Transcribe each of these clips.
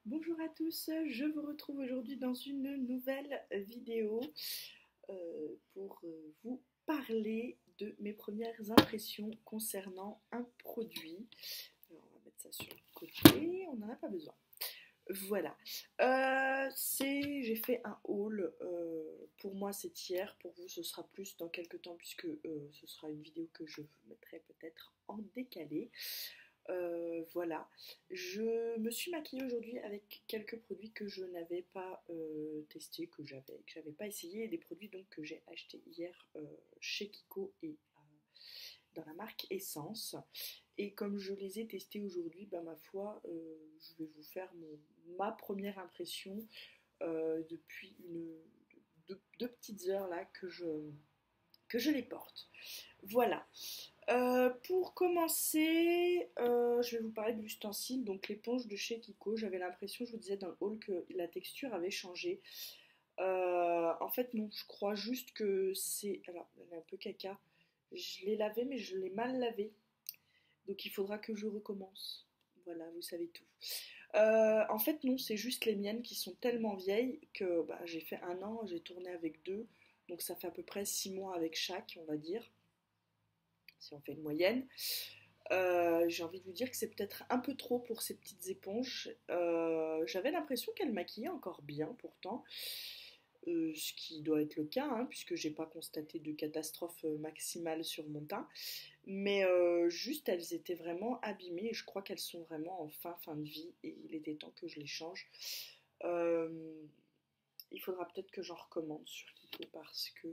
Bonjour à tous, je vous retrouve aujourd'hui dans une nouvelle vidéo pour vous parler de mes premières impressions concernant un produit. Alors, on va mettre ça sur le côté, on n'en a pas besoin. Voilà, j'ai fait un haul, pour moi c'est hier, pour vous ce sera plus dans quelques temps puisque ce sera une vidéo que je vous mettrai peut-être en décalé. Voilà, je me suis maquillée aujourd'hui avec quelques produits que je n'avais pas testés, que j'avais pas essayé, et des produits donc que j'ai achetés hier chez Kiko et dans la marque Essence. Et comme je les ai testés aujourd'hui, bah, ma foi, je vais vous faire ma première impression depuis deux petites heures là que je les porte. Voilà. Pour commencer, je vais vous parler de l'ustensile, donc l'éponge de chez Kiko. J'avais l'impression, je vous disais dans le haul, que la texture avait changé. En fait, non, je crois juste que c'est... Alors, elle est un peu caca. Je l'ai lavé, mais je l'ai mal lavé. Donc il faudra que je recommence. Voilà, vous savez tout. En fait, non, c'est juste les miennes qui sont tellement vieilles que bah, j'ai fait 1 an, j'ai tourné avec deux. Donc ça fait à peu près 6 mois avec chaque, on va dire, si on fait une moyenne. J'ai envie de vous dire que c'est peut-être un peu trop pour ces petites éponges. J'avais l'impression qu'elle maquillait encore bien pourtant, ce qui doit être le cas, hein, puisque j'ai pas constaté de catastrophe maximale sur mon teint. Mais juste, elles étaient vraiment abîmées et je crois qu'elles sont vraiment en fin de vie et il était temps que je les change. Euh, il faudra peut-être que j'en recommande sur Kiko parce que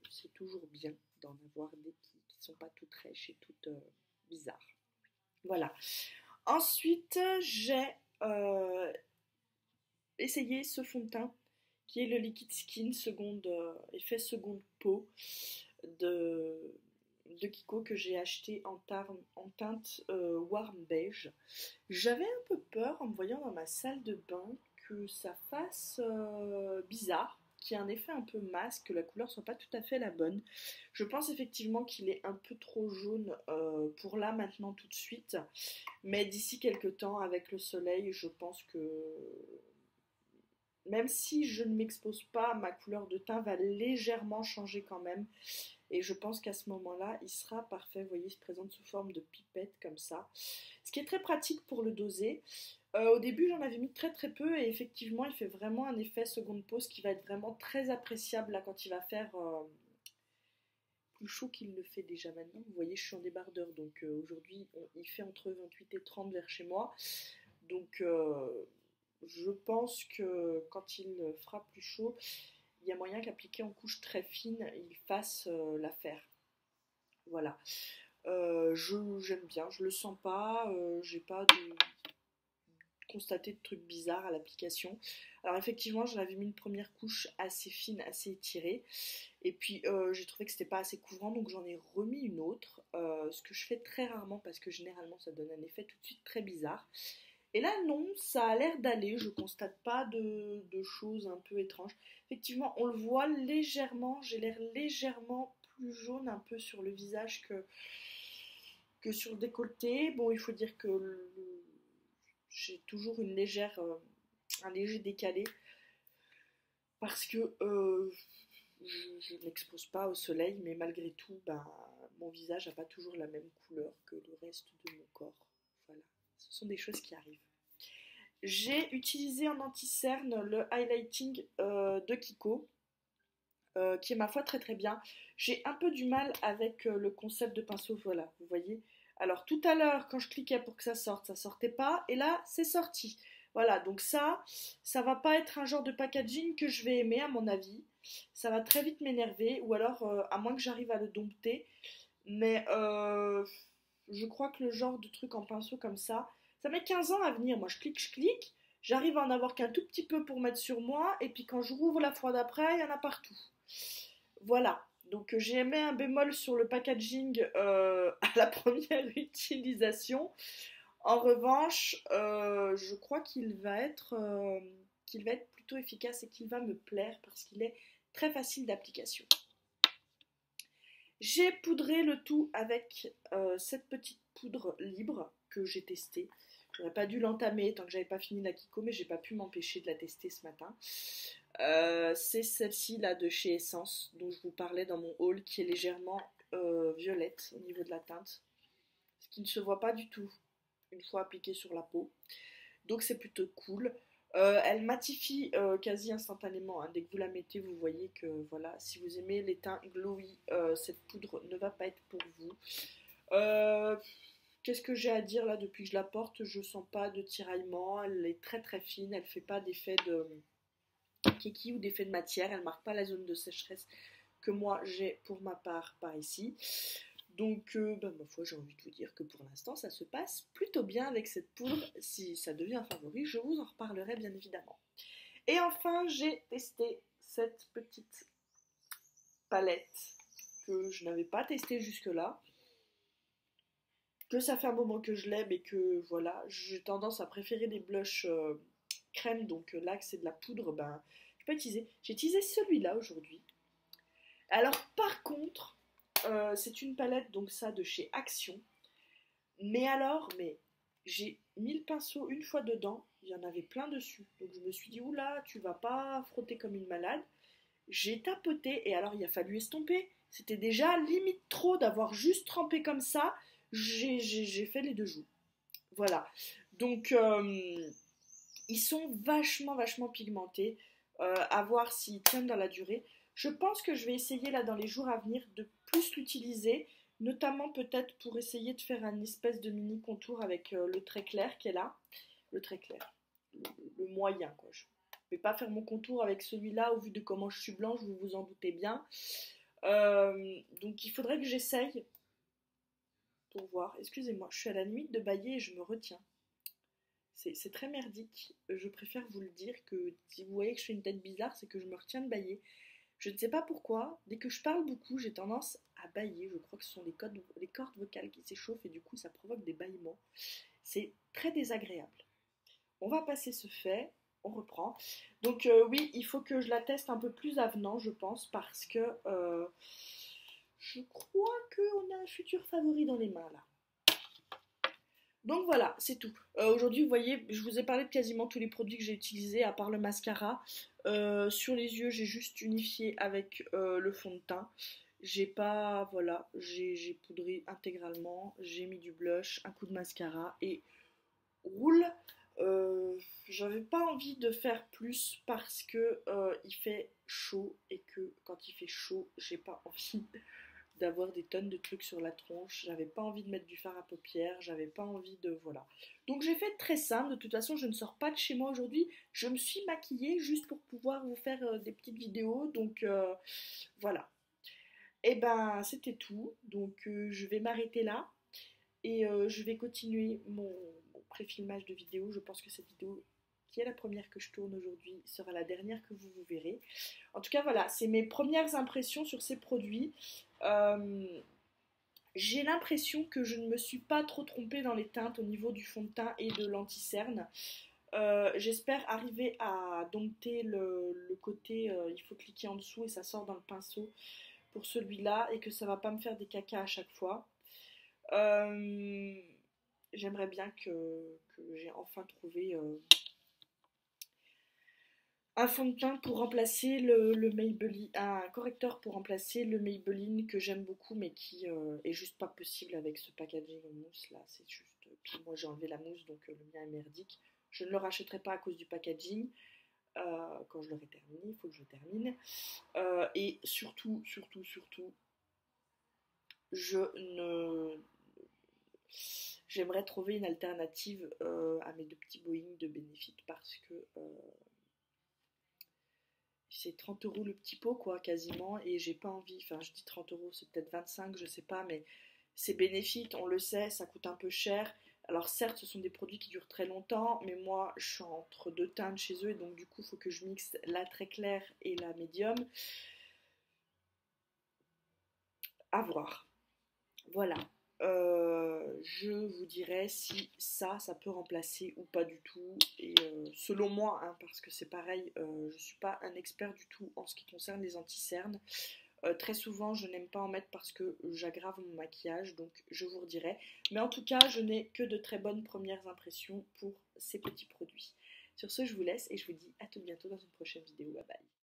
c'est toujours bien d'en avoir des qui sont pas toutes rêches et toutes bizarres. Voilà. Ensuite, j'ai euh, essayé ce fond de teint qui est le Liquid Skin effet seconde peau de, de Kiko que j'ai acheté en teinte warm beige. J'avais un peu peur en me voyant dans ma salle de bain que ça fasse bizarre, qu'il y ait un effet un peu masque, que la couleur soit pas tout à fait la bonne. Je pense effectivement qu'il est un peu trop jaune pour là maintenant tout de suite, mais d'ici quelques temps avec le soleil, je pense que même si je ne m'expose pas, ma couleur de teint va légèrement changer quand même. Et je pense qu'à ce moment-là, il sera parfait. Vous voyez, il se présente sous forme de pipette comme ça. Ce qui est très pratique pour le doser. Au début, j'en avais mis très très peu et effectivement, il fait vraiment un effet seconde peau, ce qui va être vraiment très appréciable là quand il va faire plus chaud qu'il le fait déjà maintenant. Vous voyez, je suis en débardeur, donc aujourd'hui, il fait entre 28 et 30 vers chez moi. Donc, je pense que quand il fera plus chaud, il y a moyen qu'appliqué en couche très fine, il fasse l'affaire. Voilà. J'aime bien, je le sens pas, j'ai pas constaté de trucs bizarres à l'application. Alors effectivement, j'en avais mis une première couche assez fine, assez étirée, et puis j'ai trouvé que c'était pas assez couvrant, donc j'en ai remis une autre, ce que je fais très rarement parce que généralement ça donne un effet tout de suite très bizarre. Et là, non, ça a l'air d'aller. Je constate pas de choses un peu étranges. Effectivement, on le voit légèrement. J'ai l'air légèrement plus jaune un peu sur le visage que sur le décolleté. Bon, il faut dire que j'ai toujours un léger décalé parce que je ne m'expose pas au soleil, mais malgré tout, ben, mon visage n'a pas toujours la même couleur que le reste de mon corps. Voilà, ce sont des choses qui arrivent. J'ai utilisé en anti-cerne le highlighting de Kiko, qui est ma foi très très bien. J'ai un peu du mal avec le concept de pinceau, voilà, vous voyez. Alors tout à l'heure, quand je cliquais pour que ça sorte, ça sortait pas, et là, c'est sorti. Voilà, donc ça va pas être un genre de packaging que je vais aimer à mon avis. Ça va très vite m'énerver, ou alors à moins que j'arrive à le dompter. Mais je crois que le genre de truc en pinceau comme ça met 15 ans à venir. Moi, je clique, j'arrive à en avoir qu'un tout petit peu pour mettre sur moi, et puis quand je rouvre la fois d'après, il y en a partout. Voilà. Donc j'ai aimé un bémol sur le packaging à la première utilisation. En revanche, je crois qu'il va être plutôt efficace et qu'il va me plaire parce qu'il est très facile d'application. J'ai poudré le tout avec cette petite poudre libre que j'ai testée. J'aurais pas dû l'entamer tant que j'avais pas fini la Kiko, mais j'ai pas pu m'empêcher de la tester ce matin. C'est celle-ci là de chez Essence, dont je vous parlais dans mon haul, qui est légèrement violette au niveau de la teinte. Ce qui ne se voit pas du tout une fois appliquée sur la peau. Donc c'est plutôt cool. Elle matifie quasi instantanément, hein. Dès que vous la mettez, vous voyez que voilà, si vous aimez les teints glowy, cette poudre ne va pas être pour vous. Qu'est-ce que j'ai à dire là depuis que je la porte? Je sens pas de tiraillement, elle est très très fine, elle fait pas d'effet de kiki ou d'effet de matière, elle marque pas la zone de sécheresse que moi j'ai pour ma part par ici. Donc, ma foi, j'ai envie de vous dire que pour l'instant, ça se passe plutôt bien avec cette poudre. Si ça devient un favori, je vous en reparlerai bien évidemment. Et enfin, j'ai testé cette petite palette que je n'avais pas testée jusque-là. Que ça fait un moment que je l'aime et que voilà, j'ai tendance à préférer des blushs crème. Donc là, que c'est de la poudre, ben, je peux utiliser. J'ai utilisé celui-là aujourd'hui. Alors, par contre, c'est une palette, donc ça, de chez Action. Mais alors, j'ai mis le pinceau une fois dedans, il y en avait plein dessus. Donc je me suis dit, oula, tu vas pas frotter comme une malade. J'ai tapoté et alors il a fallu estomper. C'était déjà limite trop d'avoir juste trempé comme ça. J'ai fait les deux joues. Voilà. Donc ils sont vachement pigmentés. À voir s'ils tiennent dans la durée. Je pense que je vais essayer là dans les jours à venir de plus l'utiliser, notamment peut-être pour essayer de faire un espèce de mini contour avec le trait clair qui est là. Le trait clair, le moyen quoi. Je ne vais pas faire mon contour avec celui-là au vu de comment je suis blanche, vous vous en doutez bien. Donc il faudrait que j'essaye pour voir. Excusez-moi, je suis à la limite de bailler et je me retiens. C'est très merdique. Je préfère vous le dire que si vous voyez que je fais une tête bizarre, c'est que je me retiens de bailler. Je ne sais pas pourquoi, dès que je parle beaucoup, j'ai tendance à bailler. Je crois que ce sont les cordes vocales qui s'échauffent et du coup ça provoque des bâillements. C'est très désagréable. On va passer ce fait, on reprend. Donc oui, il faut que je la teste un peu plus avenant, je pense, parce que je crois qu'on a un futur favori dans les mains là. Donc voilà, c'est tout. Aujourd'hui, vous voyez, je vous ai parlé de quasiment tous les produits que j'ai utilisés, à part le mascara. Sur les yeux, j'ai juste unifié avec le fond de teint. J'ai pas, voilà, j'ai poudré intégralement, j'ai mis du blush, un coup de mascara et roule. J'avais pas envie de faire plus parce que il fait chaud et que quand il fait chaud, j'ai pas envie d'avoir des tonnes de trucs sur la tronche, j'avais pas envie de mettre du fard à paupières, j'avais pas envie de... voilà. Donc j'ai fait très simple, de toute façon je ne sors pas de chez moi aujourd'hui, je me suis maquillée juste pour pouvoir vous faire des petites vidéos, donc voilà. Et ben c'était tout, donc je vais m'arrêter là et je vais continuer mon pré-filmage de vidéo, je pense que cette vidéo qui est la première que je tourne aujourd'hui sera la dernière que vous verrez. En tout cas voilà, c'est mes premières impressions sur ces produits. J'ai l'impression que je ne me suis pas trop trompée dans les teintes au niveau du fond de teint et de l'anti-cerne. J'espère arriver à dompter le côté il faut cliquer en dessous et ça sort dans le pinceau pour celui-là et que ça va pas me faire des cacas à chaque fois. J'aimerais bien que j'ai enfin trouvé un fond de teint pour remplacer le Maybelline, un correcteur pour remplacer le Maybelline que j'aime beaucoup mais qui est juste pas possible avec ce packaging en mousse là, c'est juste... Puis moi j'ai enlevé la mousse donc le mien est merdique. Je ne le rachèterai pas à cause du packaging. Quand je l'aurai terminé, il faut que je termine. Et surtout, je ne... J'aimerais trouver une alternative à mes deux petits Boeing de Benefit parce que c'est 30 € le petit pot quoi quasiment et j'ai pas envie, enfin je dis 30 €, c'est peut-être 25, je sais pas, mais c'est Benefit, on le sait, ça coûte un peu cher. Alors certes ce sont des produits qui durent très longtemps, mais moi je suis entre deux teintes chez eux et donc du coup il faut que je mixe la très claire et la médium. À voir. Voilà. Je vous dirai si ça peut remplacer ou pas du tout. Et selon moi, hein, parce que c'est pareil, je ne suis pas un expert du tout en ce qui concerne les anti-cernes. Très souvent, je n'aime pas en mettre parce que j'aggrave mon maquillage, donc je vous redirai. Mais en tout cas, je n'ai que de très bonnes premières impressions pour ces petits produits. Sur ce, je vous laisse et je vous dis à tout bientôt dans une prochaine vidéo. Bye bye.